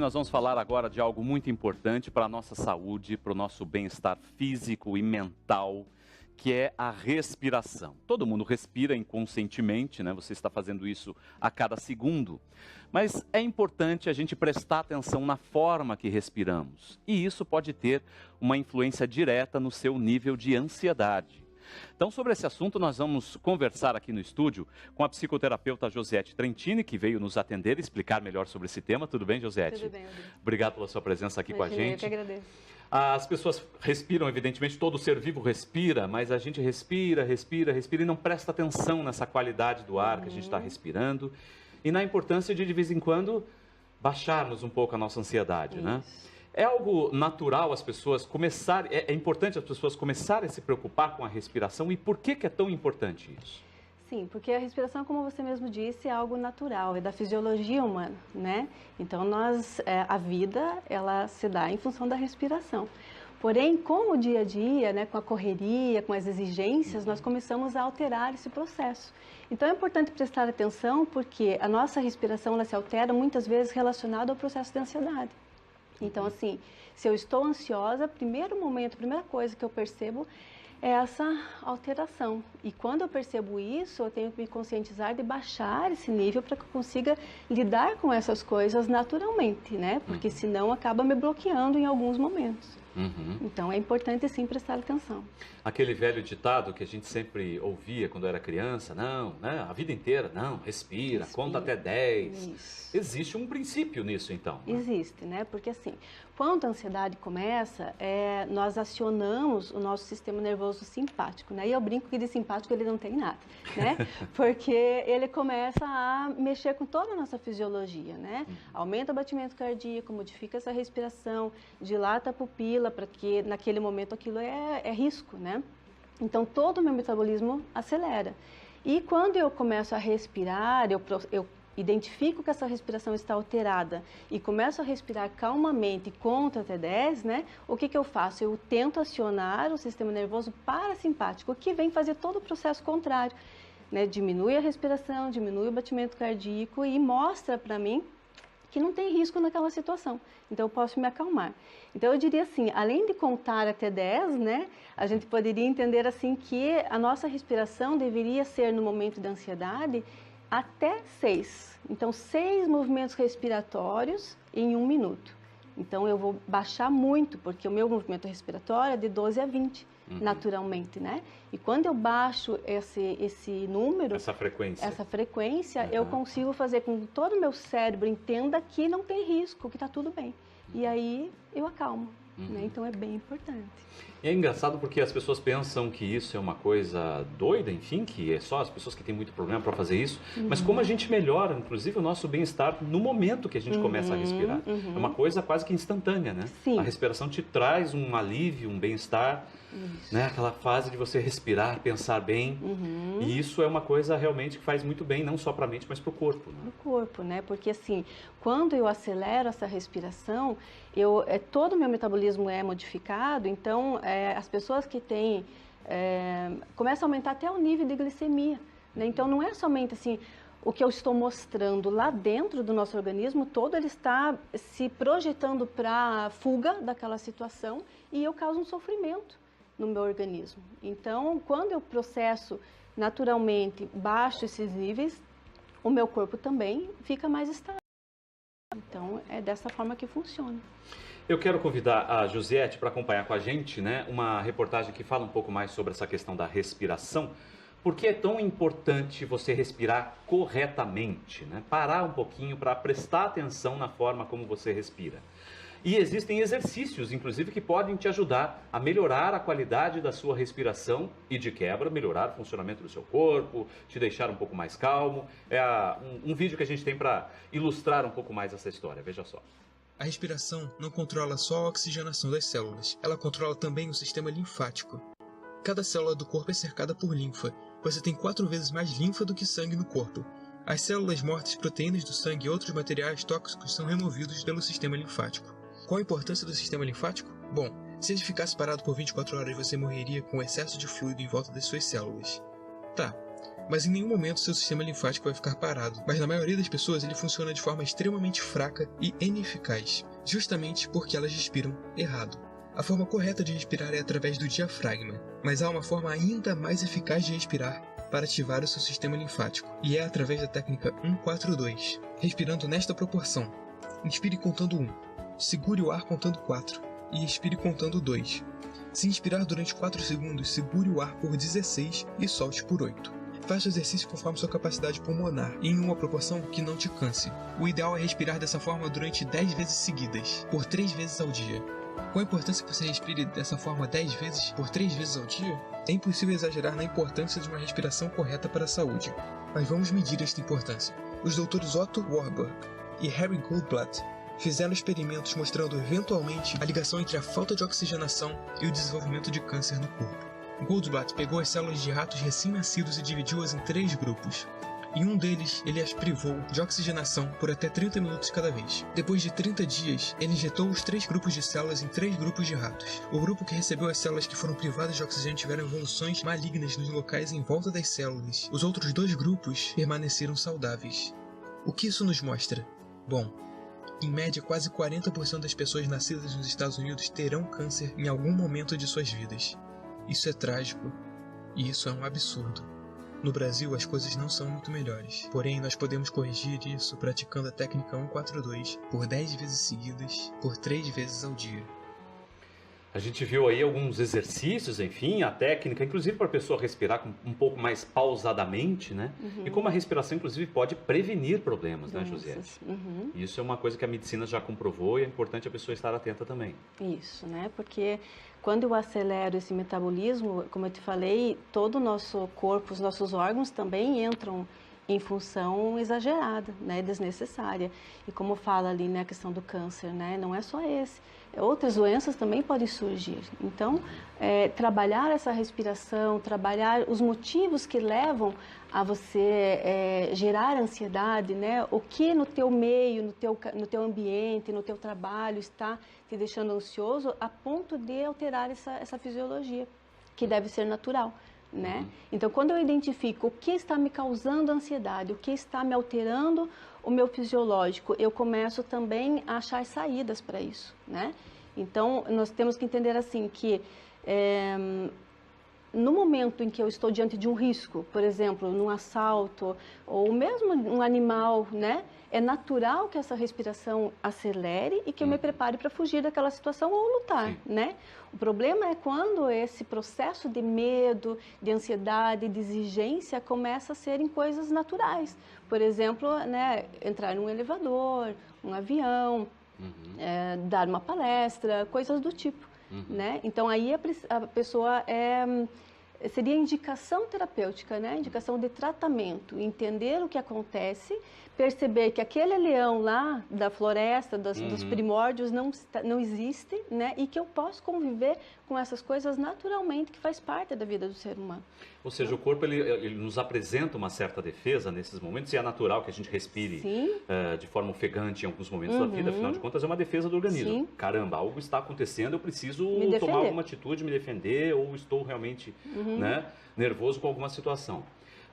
nós vamos falar agora de algo muito importante para a nossa saúde, para o nosso bem-estar físico e mental, que é a respiração. Todo mundo respira inconscientemente, né? Você está fazendo isso a cada segundo. Mas é importante a gente prestar atenção na forma que respiramos. E isso pode ter uma influência direta no seu nível de ansiedade. Então, sobre esse assunto, nós vamos conversar aqui no estúdio com a psicoterapeuta Josiette Trentini, que veio nos atender e explicar melhor sobre esse tema. Tudo bem, Josiette? Tudo bem, Rodrigo. Obrigado pela sua presença aqui com a gente. Eu que agradeço. As pessoas respiram, evidentemente, todo ser vivo respira, mas a gente respira e não presta atenção nessa qualidade do ar que a gente está respirando e na importância de vez em quando, baixarmos um pouco a nossa ansiedade, né? É algo natural as pessoas começarem, é importante as pessoas começarem a se preocupar com a respiração. E por que é tão importante isso? Sim, porque a respiração, como você mesmo disse, é algo natural, é da fisiologia humana, né? Então, a vida, ela se dá em função da respiração. Porém, com o dia a dia, né, com a correria, com as exigências, nós começamos a alterar esse processo. Então, é importante prestar atenção porque a nossa respiração, ela se altera muitas vezes relacionada ao processo de ansiedade. Então, assim, se eu estou ansiosa, primeiro momento, a primeira coisa que eu percebo é essa alteração. E quando eu percebo isso, eu tenho que me conscientizar de baixar esse nível para que eu consiga lidar com essas coisas naturalmente, né? Porque senão acaba me bloqueando em alguns momentos. Então, é importante sim prestar atenção. Aquele velho ditado que a gente sempre ouvia quando era criança, não, né? A vida inteira, não, respira, conta até 10. Isso. Existe um princípio nisso, então. Né? Existe, né? Porque assim, quando a ansiedade começa, nós acionamos o nosso sistema nervoso simpático, né? E eu brinco que de simpático ele não tem nada, né? Porque ele começa a mexer com toda a nossa fisiologia, né? Aumenta o batimento cardíaco, modifica essa respiração, dilata a pupila, para que naquele momento aquilo é risco, né? Então todo o meu metabolismo acelera. E quando eu começo a respirar, eu identifico que essa respiração está alterada e começo a respirar calmamente, conto até 10, né? O que eu faço? Eu tento acionar o sistema nervoso parasimpático, que vem fazer todo o processo contrário, né? Diminui a respiração, diminui o batimento cardíaco e mostra para mim que não tem risco naquela situação. Então, eu posso me acalmar. Então, eu diria assim, além de contar até 10, né, a gente poderia entender assim que a nossa respiração deveria ser, no momento da ansiedade, até 6. Então, 6 movimentos respiratórios em 1 minuto. Então, eu vou baixar muito, porque o meu movimento respiratório é de 12 a 20, naturalmente, né? E quando eu baixo esse número... Essa frequência, eu consigo fazer com que todo o meu cérebro entenda que não tem risco, que está tudo bem. E aí, eu acalmo. Né? Então, é bem importante. E é engraçado porque as pessoas pensam que isso é uma coisa doida, enfim, que é só as pessoas que têm muito problema para fazer isso, mas como a gente melhora, inclusive, o nosso bem-estar no momento que a gente começa a respirar. É uma coisa quase que instantânea, né? Sim. A respiração te traz um alívio, um bem-estar, né? Aquela fase de você respirar, pensar bem, e isso é uma coisa realmente que faz muito bem, não só para a mente, mas para o corpo. Né? Para o corpo, né? Porque assim, quando eu acelero essa respiração, todo o meu metabolismo é modificado, então as pessoas que têm, começam a aumentar até o nível de glicemia, né? Então não é somente assim, o que eu estou mostrando lá dentro do nosso organismo, todo ele está se projetando para a fuga daquela situação e eu causo um sofrimento no meu organismo. Então, quando eu processo naturalmente, baixo esses níveis, o meu corpo também fica mais estável. Então, é dessa forma que funciona. Eu quero convidar a Josiette para acompanhar com a gente, né, uma reportagem que fala um pouco mais sobre essa questão da respiração. Por que é tão importante você respirar corretamente, né? Parar um pouquinho para prestar atenção na forma como você respira. E existem exercícios, inclusive, que podem te ajudar a melhorar a qualidade da sua respiração e, de quebra, melhorar o funcionamento do seu corpo, te deixar um pouco mais calmo. É um vídeo que a gente tem para ilustrar um pouco mais essa história. Veja só. A respiração não controla só a oxigenação das células, ela controla também o sistema linfático. Cada célula do corpo é cercada por linfa. Você tem 4 vezes mais linfa do que sangue no corpo. As células mortas, proteínas do sangue e outros materiais tóxicos são removidos pelo sistema linfático. Qual a importância do sistema linfático? Bom, se ele ficasse parado por 24 horas, você morreria com excesso de fluido em volta das suas células. Tá, mas em nenhum momento seu sistema linfático vai ficar parado. Mas na maioria das pessoas ele funciona de forma extremamente fraca e ineficaz, justamente porque elas respiram errado. A forma correta de respirar é através do diafragma, mas há uma forma ainda mais eficaz de respirar para ativar o seu sistema linfático, e é através da técnica 1-4-2, respirando nesta proporção. Inspire contando 1, segure o ar contando 4 e expire contando 2. Se inspirar durante 4 segundos, segure o ar por 16 e solte por 8. Faça o exercício conforme sua capacidade pulmonar, em uma proporção que não te canse. O ideal é respirar dessa forma durante 10 vezes seguidas, por 3 vezes ao dia. Qual a importância que você respire dessa forma 10 vezes, por 3 vezes ao dia? É impossível exagerar na importância de uma respiração correta para a saúde, mas vamos medir esta importância. Os doutores Otto Warburg e Harry Goldblatt fizeram experimentos mostrando eventualmente a ligação entre a falta de oxigenação e o desenvolvimento de câncer no corpo. Goldblatt pegou as células de ratos recém-nascidos e dividiu-as em 3 grupos. Em um deles, ele as privou de oxigenação por até 30 minutos cada vez. Depois de 30 dias, ele injetou os 3 grupos de células em 3 grupos de ratos. O grupo que recebeu as células que foram privadas de oxigênio tiveram evoluções malignas nos locais em volta das células. Os outros 2 grupos permaneceram saudáveis. O que isso nos mostra? Bom, em média, quase 40% das pessoas nascidas nos Estados Unidos terão câncer em algum momento de suas vidas. Isso é trágico e isso é um absurdo. No Brasil, as coisas não são muito melhores. Porém, nós podemos corrigir isso praticando a técnica 1-4-2 por 10 vezes seguidas, por 3 vezes ao dia. A gente viu aí alguns exercícios, enfim, a técnica, inclusive para a pessoa respirar um pouco mais pausadamente, né? E como a respiração, inclusive, pode prevenir problemas, né, Josiette? Isso é uma coisa que a medicina já comprovou e é importante a pessoa estar atenta também. Isso, né? Porque quando eu acelero esse metabolismo, como eu te falei, todo o nosso corpo, os nossos órgãos também entram em função exagerada, né, desnecessária. E como fala ali, né, a questão do câncer, né, não é só esse. Outras doenças também podem surgir. Então, trabalhar essa respiração, trabalhar os motivos que levam a você gerar ansiedade, né? O que no teu meio, no teu ambiente, no teu trabalho está te deixando ansioso a ponto de alterar essa fisiologia, que deve ser natural. Né? Então, quando eu identifico o que está me causando ansiedade, o que está me alterando o meu fisiológico, eu começo também a achar saídas para isso, né? Então, nós temos que entender assim que no momento em que eu estou diante de um risco, por exemplo, num assalto ou mesmo um animal, né? É natural que essa respiração acelere e que eu me prepare para fugir daquela situação ou lutar, né? O problema é quando esse processo de medo, de ansiedade, de exigência começa a ser em coisas naturais. Por exemplo, né, entrar num elevador, um avião, dar uma palestra, coisas do tipo, né? Então aí a pessoa seria indicação terapêutica, né? Indicação de tratamento, entender o que acontece, perceber que aquele leão lá da floresta, dos primórdios não existe, né? E que eu posso conviver com essas coisas naturalmente, que faz parte da vida do ser humano. Ou seja, o corpo ele nos apresenta uma certa defesa nesses momentos, e é natural que a gente respire de forma ofegante em alguns momentos da vida, afinal de contas é uma defesa do organismo. Sim. Caramba, algo está acontecendo, eu preciso tomar alguma atitude, me defender, ou estou realmente né, nervoso com alguma situação.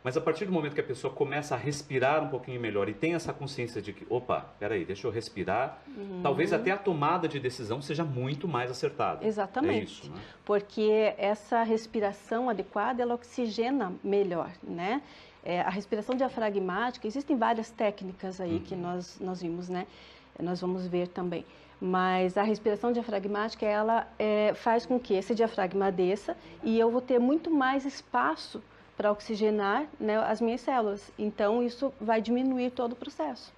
Mas a partir do momento que a pessoa começa a respirar um pouquinho melhor e tem essa consciência de que, opa, peraí, deixa eu respirar, talvez até a tomada de decisão seja muito mais acertada. Exatamente. É isso, né? Porque essa respiração adequada, ela oxigena melhor, né? A respiração diafragmática, existem várias técnicas aí que nós vimos, né? Nós vamos ver também. Mas a respiração diafragmática, ela faz com que esse diafragma desça e eu vou ter muito mais espaço para oxigenar, né, as minhas células. Então, isso vai diminuir todo o processo.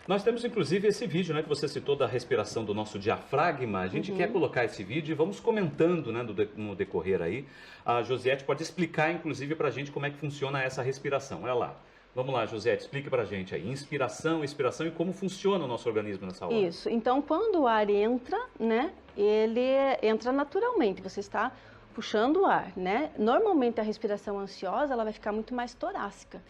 Nós temos, inclusive, esse vídeo, né, que você citou da respiração do nosso diafragma. A gente quer colocar esse vídeo e vamos comentando, né, no decorrer aí. A Josiette pode explicar, inclusive, para a gente como é que funciona essa respiração. Olha lá. Vamos lá, Josiette, explique para a gente aí. Inspiração, expiração e como funciona o nosso organismo nessa hora. Isso. Então, quando o ar entra, né, ele entra naturalmente. Você está puxando o ar, né? Normalmente a respiração ansiosa, ela vai ficar muito mais torácica.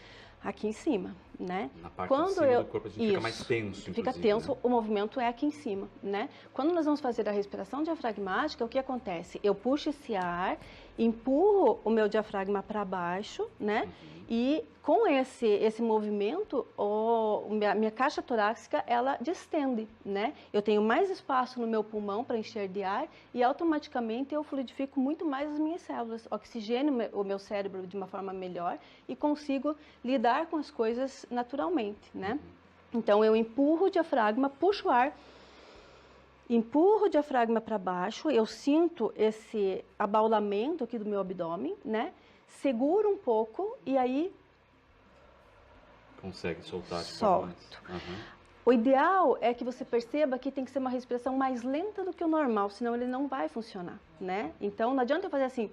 aqui em cima, né? Na parte de cima do corpo a gente fica mais tenso, fica tenso, né? O movimento é aqui em cima, né? Quando nós vamos fazer a respiração diafragmática, o que acontece? Eu puxo esse ar, empurro o meu diafragma para baixo, né? E com esse movimento, a minha caixa torácica, ela distende, né? Eu tenho mais espaço no meu pulmão para encher de ar e automaticamente eu fluidifico muito mais as minhas células, oxigeno o meu cérebro de uma forma melhor e consigo lidar com as coisas naturalmente, né? Então eu empurro o diafragma, puxo o ar, empurro o diafragma para baixo, eu sinto esse abaulamento aqui do meu abdômen, né? Seguro um pouco e aí consegue soltar de solto. O ideal é que você perceba que tem que ser uma respiração mais lenta do que o normal, senão ele não vai funcionar, né? Então não adianta eu fazer assim,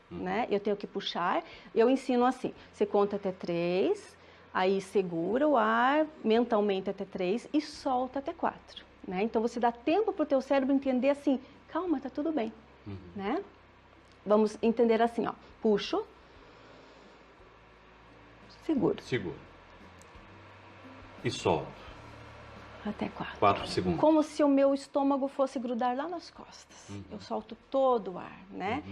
né? Eu tenho que puxar, eu ensino assim, você conta até 3, aí segura o ar mentalmente até 3 e solta até 4, né? Então você dá tempo para o teu cérebro entender assim, calma, tá tudo bem, né? Vamos entender assim, ó, puxo, seguro. Seguro. E solto. Até 4. 4 segundos. Como se o meu estômago fosse grudar lá nas costas. Eu solto todo o ar, né?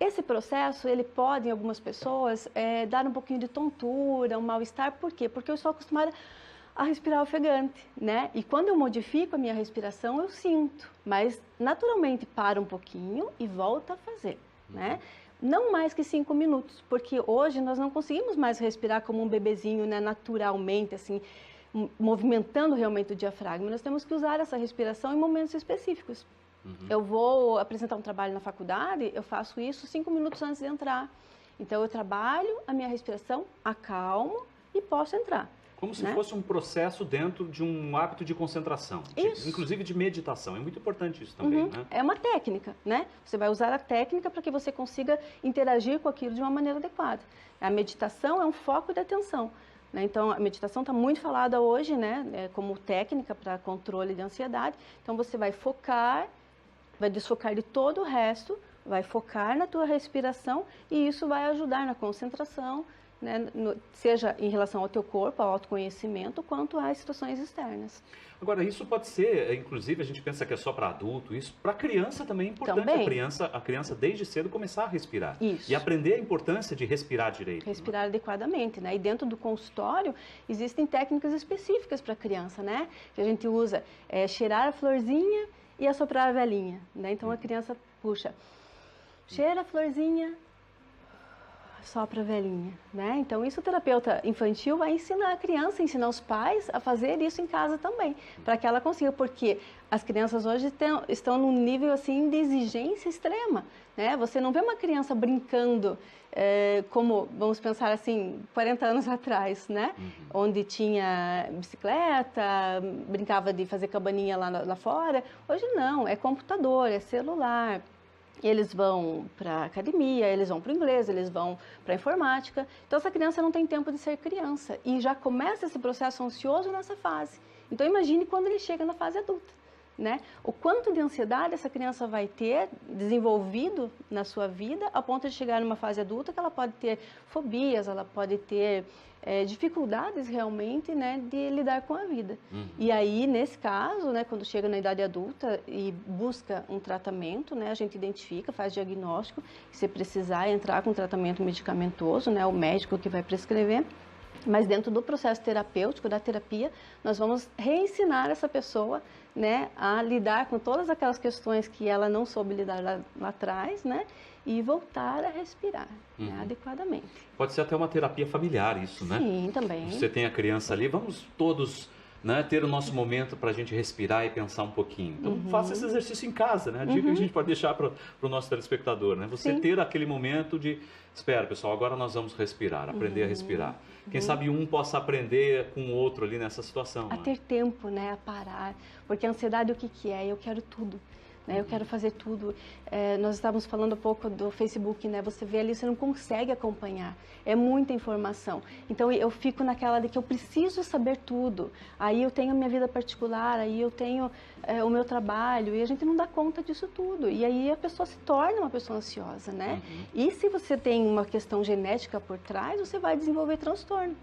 Esse processo, ele pode, em algumas pessoas, dar um pouquinho de tontura, um mal-estar. Por quê? Porque eu sou acostumada a respirar ofegante, né? E quando eu modifico a minha respiração, eu sinto. Mas, naturalmente, para um pouquinho e volta a fazer, né? Não mais que 5 minutos, porque hoje nós não conseguimos mais respirar como um bebezinho, né? Naturalmente, assim, movimentando realmente o diafragma. Nós temos que usar essa respiração em momentos específicos. Eu vou apresentar um trabalho na faculdade, eu faço isso 5 minutos antes de entrar. Então eu trabalho a minha respiração, acalmo e posso entrar. Como se fosse um processo dentro de um hábito de concentração, inclusive de meditação. É muito importante isso também, né? É uma técnica, né? Você vai usar a técnica para que você consiga interagir com aquilo de uma maneira adequada. A meditação é um foco de atenção, né? Então, a meditação está muito falada hoje, né? Como técnica para controle de ansiedade. Então, você vai focar, vai desfocar de todo o resto, vai focar na tua respiração e isso vai ajudar na concentração, né, seja em relação ao teu corpo, ao autoconhecimento, quanto às situações externas. Agora, isso pode ser, inclusive, a gente pensa que é só para adulto, isso para criança também é importante. Também. A criança, desde cedo, começar a respirar. Isso. E aprender a importância de respirar direito. Respirar adequadamente, né? E dentro do consultório, existem técnicas específicas para a criança, né? Que a gente usa cheirar a florzinha e assoprar a velhinha, né? Então, a criança puxa, cheira a florzinha, sopra a velhinha, né? Então, isso o terapeuta infantil vai ensinar a criança, ensinar os pais a fazer isso em casa também, para que ela consiga, porque as crianças hoje estão num nível, assim, de exigência extrema, né? Você não vê uma criança brincando como, vamos pensar assim, 40 anos atrás, né? Onde tinha bicicleta, brincava de fazer cabaninha lá fora. Hoje não, é computador, é celular. Eles vão para a academia, eles vão para o inglês, eles vão para a informática. Então, essa criança não tem tempo de ser criança e já começa esse processo ansioso nessa fase. Então, imagine quando ele chega na fase adulta, né? O quanto de ansiedade essa criança vai ter desenvolvido na sua vida a ponto de chegar numa fase adulta que ela pode ter fobias, ela pode ter dificuldades realmente, né, de lidar com a vida. E aí, nesse caso, né, quando chega na idade adulta e busca um tratamento, né, a gente identifica, faz diagnóstico, se precisar entrar com tratamento medicamentoso, né, o médico que vai prescrever. Mas dentro do processo terapêutico, da terapia, nós vamos reensinar essa pessoa, né, a lidar com todas aquelas questões que ela não soube lidar lá atrás, né, e voltar a respirar, né, adequadamente. Pode ser até uma terapia familiar isso, né? Sim, também. Você tem a criança ali, vamos todos, né, ter o nosso momento para a gente respirar e pensar um pouquinho. Então, faça esse exercício em casa, né? A dica que a gente pode deixar para o nosso telespectador, né? Você ter aquele momento de, espera, pessoal, agora nós vamos respirar, aprender a respirar. Quem sabe um possa aprender com o outro ali nessa situação. A ter tempo, né? A parar. Porque a ansiedade, o que é? Eu quero tudo. né? Eu quero fazer tudo. Nós estávamos falando um pouco do Facebook, né? Você vê ali, você não consegue acompanhar. É muita informação. Então, eu fico naquela de que eu preciso saber tudo. Aí eu tenho a minha vida particular, aí eu tenho o meu trabalho, e a gente não dá conta disso tudo. E aí a pessoa se torna uma pessoa ansiosa, né? E se você tem uma questão genética por trás, você vai desenvolver transtorno.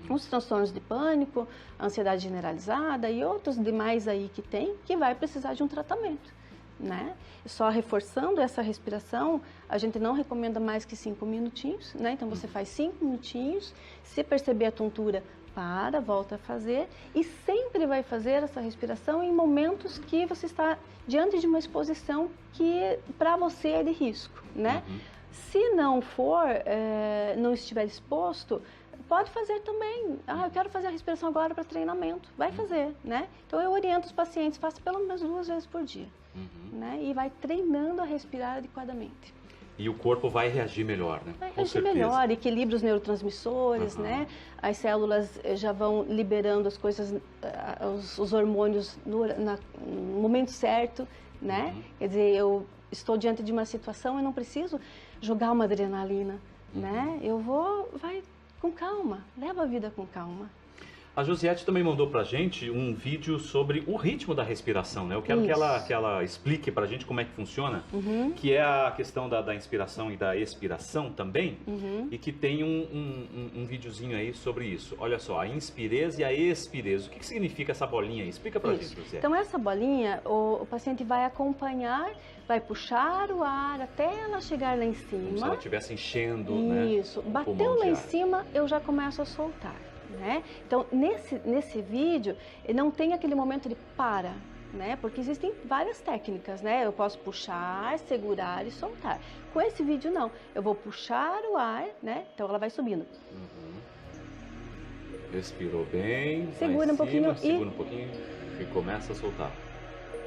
Os transtornos de pânico, ansiedade generalizada e outros demais aí que tem, que vai precisar de um tratamento, né? Só reforçando essa respiração, a gente não recomenda mais que 5 minutinhos, né? Então você faz 5 minutinhos, se perceber a tontura, para, volta a fazer e sempre vai fazer essa respiração em momentos que você está diante de uma exposição que para você é de risco, né? Se não for, não estiver exposto, pode fazer também. Eu quero fazer a respiração agora para treinamento. Vai fazer, né? Então, eu oriento os pacientes, faça pelo menos 2 vezes por dia. Né? E vai treinando a respirar adequadamente. E o corpo vai reagir melhor, né? Vai reagir melhor, equilibra os neurotransmissores, né? As células já vão liberando as coisas, os hormônios no momento certo, né? Quer dizer, eu estou diante de uma situação e não preciso jogar uma adrenalina, né? Vai com calma, leva a vida com calma. A Josiette também mandou pra gente um vídeo sobre o ritmo da respiração, né? Eu quero que ela explique pra gente como é que funciona, que é a questão da inspiração e da expiração também, e que tem um videozinho aí sobre isso. Olha só, a inspireza e a expireza. O que significa essa bolinha aí? Explica pra gente, Josiette. Então, essa bolinha, o paciente vai acompanhar, vai puxar o ar até ela chegar lá em cima. Como se ela estivesse enchendo, né? Isso. Bateu lá em cima, eu já começo a soltar. Né? Então, nesse vídeo, não tem aquele momento de para, né? Porque existem várias técnicas, né? Eu posso puxar, segurar e soltar. Com esse vídeo, não. Eu vou puxar o ar, né? Então, ela vai subindo. Respirou bem, segura um pouquinho segura um pouquinho e começa a soltar.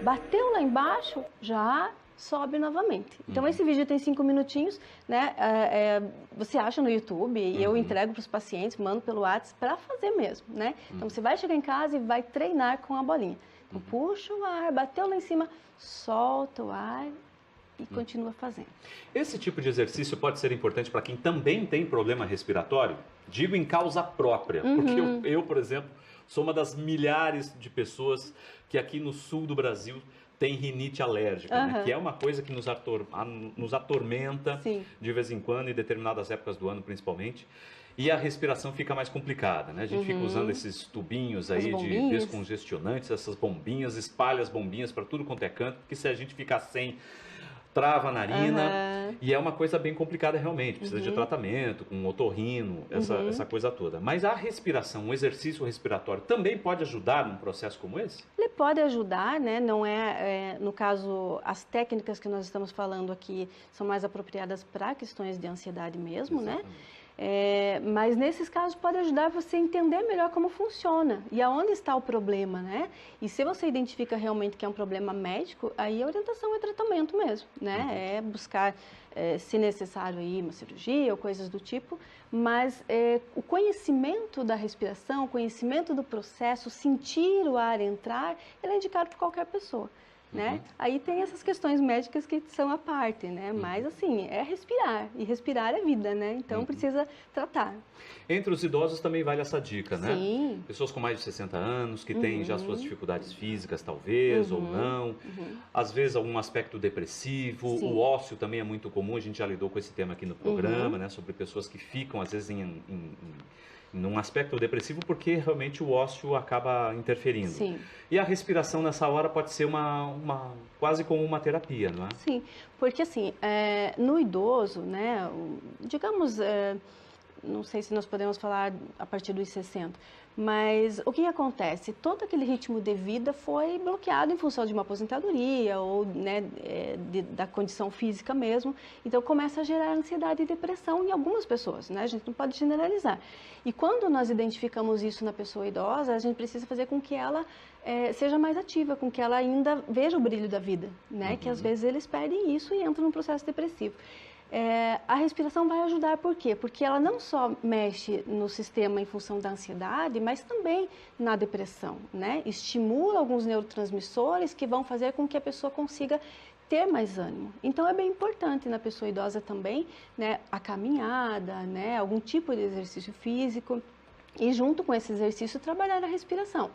Bateu lá embaixo, já sobe novamente. Então, esse vídeo tem 5 minutinhos, né? Você acha no YouTube e eu entrego para os pacientes, mando pelo WhatsApp para fazer mesmo, né? Então, você vai chegar em casa e vai treinar com a bolinha. Então, puxa o ar, bateu lá em cima, solta o ar e continua fazendo. Esse tipo de exercício pode ser importante para quem também tem problema respiratório? Digo em causa própria, porque eu, por exemplo, sou uma das milhares de pessoas que aqui no sul do Brasil tem rinite alérgica, né? Que é uma coisa que nos atormenta de vez em quando, em determinadas épocas do ano principalmente, e a respiração fica mais complicada, né? A gente fica usando esses tubinhos aí de descongestionantes, essas bombinhas, espalha as bombinhas para tudo quanto é canto, porque se a gente ficar sem, trava a narina, e é uma coisa bem complicada realmente, precisa de tratamento, com otorrino, essa coisa toda. Mas a respiração, o exercício respiratório, também pode ajudar num processo como esse? Ele pode ajudar, né? Não no caso, as técnicas que nós estamos falando aqui são mais apropriadas para questões de ansiedade mesmo, né? Mas nesses casos pode ajudar você a entender melhor como funciona e aonde está o problema, né? E se você identifica realmente que é um problema médico, aí a orientação é tratamento mesmo, né? É buscar, se necessário, aí uma cirurgia ou coisas do tipo, mas o conhecimento da respiração, o conhecimento do processo, sentir o ar entrar, ele é indicado por qualquer pessoa. Né? Aí tem essas questões médicas que são à parte, né? Mas assim, é respirar, e respirar é vida, né? Então precisa tratar. Entre os idosos também vale essa dica, né? Sim. Pessoas com mais de 60 anos, que têm já suas dificuldades físicas, talvez, ou não. Às vezes algum aspecto depressivo, o ócio também é muito comum, a gente já lidou com esse tema aqui no programa, né? Sobre pessoas que ficam, às vezes, num aspecto depressivo porque realmente o ócio acaba interferindo. Sim. E a respiração nessa hora pode ser quase como uma terapia, não é? Sim, porque assim, no idoso, né, digamos, não sei se nós podemos falar a partir dos 60, mas o que acontece? Todo aquele ritmo de vida foi bloqueado em função de uma aposentadoria ou, né, da condição física mesmo. Então começa a gerar ansiedade e depressão em algumas pessoas, né? A gente não pode generalizar. E quando nós identificamos isso na pessoa idosa, a gente precisa fazer com que ela seja mais ativa, com que ela ainda veja o brilho da vida, né? Que às vezes eles perdem isso e entram num processo depressivo. A respiração vai ajudar por quê? Porque ela não só mexe no sistema em função da ansiedade, mas também na depressão, né? Estimula alguns neurotransmissores que vão fazer com que a pessoa consiga ter mais ânimo. Então é bem importante na pessoa idosa também, né, a caminhada, né, algum tipo de exercício físico e junto com esse exercício trabalhar a respiração.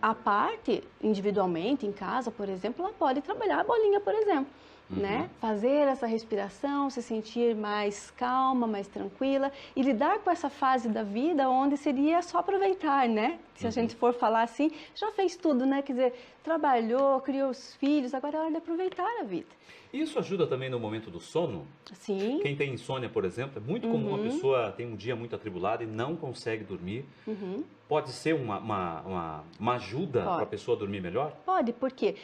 A parte, individualmente, em casa, por exemplo, ela pode trabalhar a bolinha, por exemplo. Né? Fazer essa respiração, se sentir mais calma, mais tranquila e lidar com essa fase da vida onde seria só aproveitar, né? Se a gente for falar assim, já fez tudo, né? Quer dizer, trabalhou, criou os filhos, agora é hora de aproveitar a vida. Isso ajuda também no momento do sono? Sim. Quem tem insônia, por exemplo, é muito comum uma pessoa ter um dia muito atribulado e não consegue dormir. Pode ser uma ajuda para a pessoa dormir melhor? Pode, porque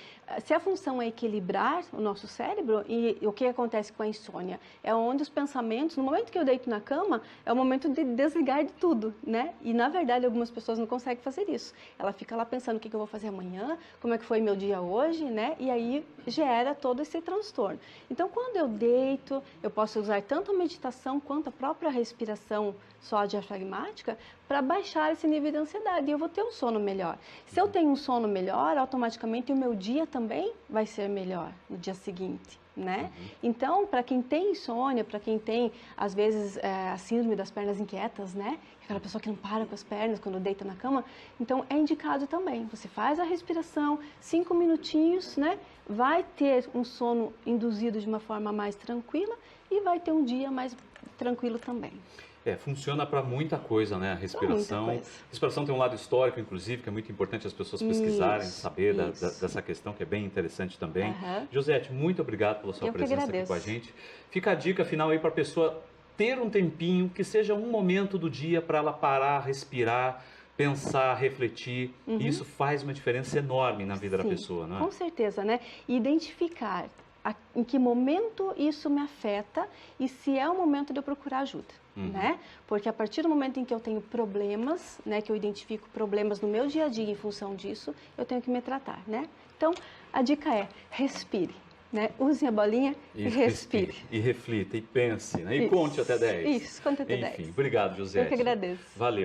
se a função é equilibrar o nosso cérebro, e o que acontece com a insônia? É onde os pensamentos, no momento que eu deito na cama, é o momento de desligar de tudo, né? E na verdade algumas pessoas não conseguem fazer isso. Ela fica lá pensando o que eu vou fazer amanhã, como é que foi meu dia hoje, né? E aí gera todo esse transtorno. Então quando eu deito, eu posso usar tanto a meditação quanto a própria respiração só diafragmática para baixar esse nível de ansiedade e eu vou ter um sono melhor. Se eu tenho um sono melhor, automaticamente o meu dia também vai ser melhor no dia seguinte, né? Então, para quem tem insônia, para quem tem, às vezes, a síndrome das pernas inquietas, né? Aquela pessoa que não para com as pernas quando deita na cama, então é indicado também. Você faz a respiração, 5 minutinhos, né? Vai ter um sono induzido de uma forma mais tranquila e vai ter um dia mais tranquilo também. Funciona para muita coisa, né? A respiração. A respiração tem um lado histórico, inclusive, que é muito importante as pessoas pesquisarem, saber dessa questão, que é bem interessante também. Josete, muito obrigado pela sua presença aqui com a gente. Fica a dica final aí para a pessoa ter um tempinho, que seja um momento do dia para ela parar, respirar, pensar, refletir. E isso faz uma diferença enorme na vida da pessoa, não é? Com certeza, né? Identificar em que momento isso me afeta e se é o momento de eu procurar ajuda, né? Porque a partir do momento em que eu tenho problemas, né, que eu identifico problemas no meu dia a dia em função disso, eu tenho que me tratar, né? Então, a dica é respire, né? Use a bolinha e respire. E reflita, e pense, né? E conte até 10. Isso, conte até 10. Enfim, obrigado, Josete. Eu que agradeço. Valeu.